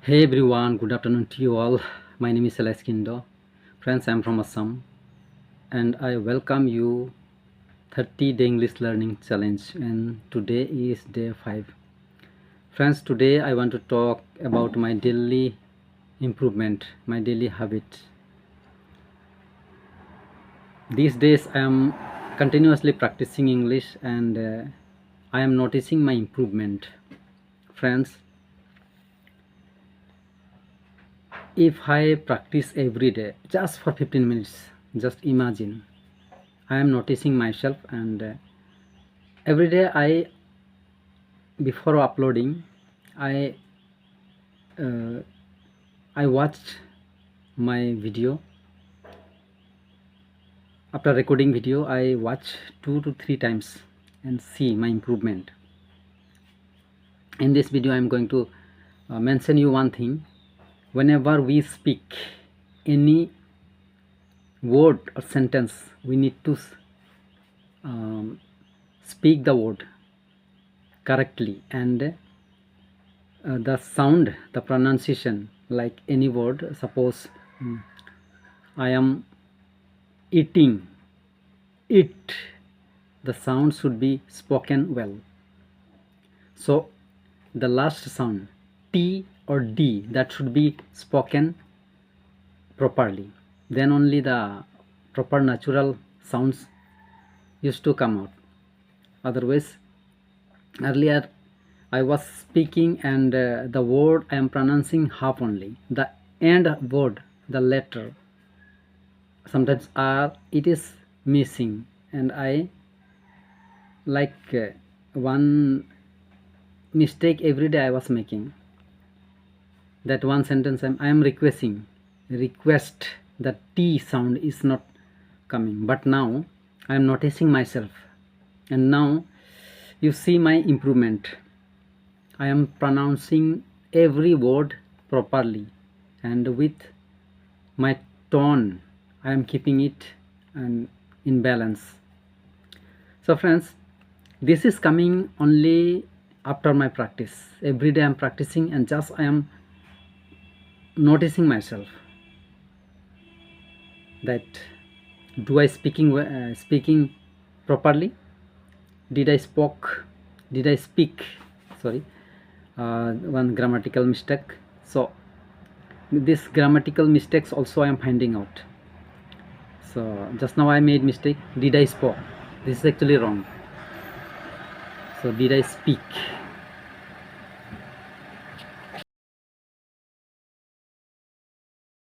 Hey everyone, good afternoon to you all. My name is Elaskindo. Friends, I'm from Assam and I welcome you 30-day English learning challenge, and today is day 5. Friends, today I want to talk about my daily improvement, my daily habit. These days I am continuously practicing English and I am noticing my improvement. Friends, if I practice every day just for 15 minutes, just imagine I am noticing myself, and every day before uploading I uh, I watched my video. After recording video I watch 2 to 3 times and see my improvement. In this video I am going to mention you one thing. Whenever we speak any word or sentence, we need to speak the word correctly, and the sound, the pronunciation, like any word. Suppose I am eating, it, the sound should be spoken well. So the last sound, T or D, that should be spoken properly. Then only the proper natural sounds used to come out. Otherwise, earlier I was speaking and the word I am pronouncing half only. The end word, the letter, sometimes R, it is missing, and I like one mistake every day I was making. That one sentence I am request, the T sound is not coming, but now I am noticing myself, and now you see my improvement. I am pronouncing every word properly, and with my tone I am keeping it and in balance. So friends, this is coming only after my practice. Every day I am practicing, and just I am noticing myself that do I speaking properly, did I speak, sorry, one grammatical mistake. So this grammatical mistakes also I am finding out. So just now I made mistake, did I spoke, this is actually wrong. So did I speak,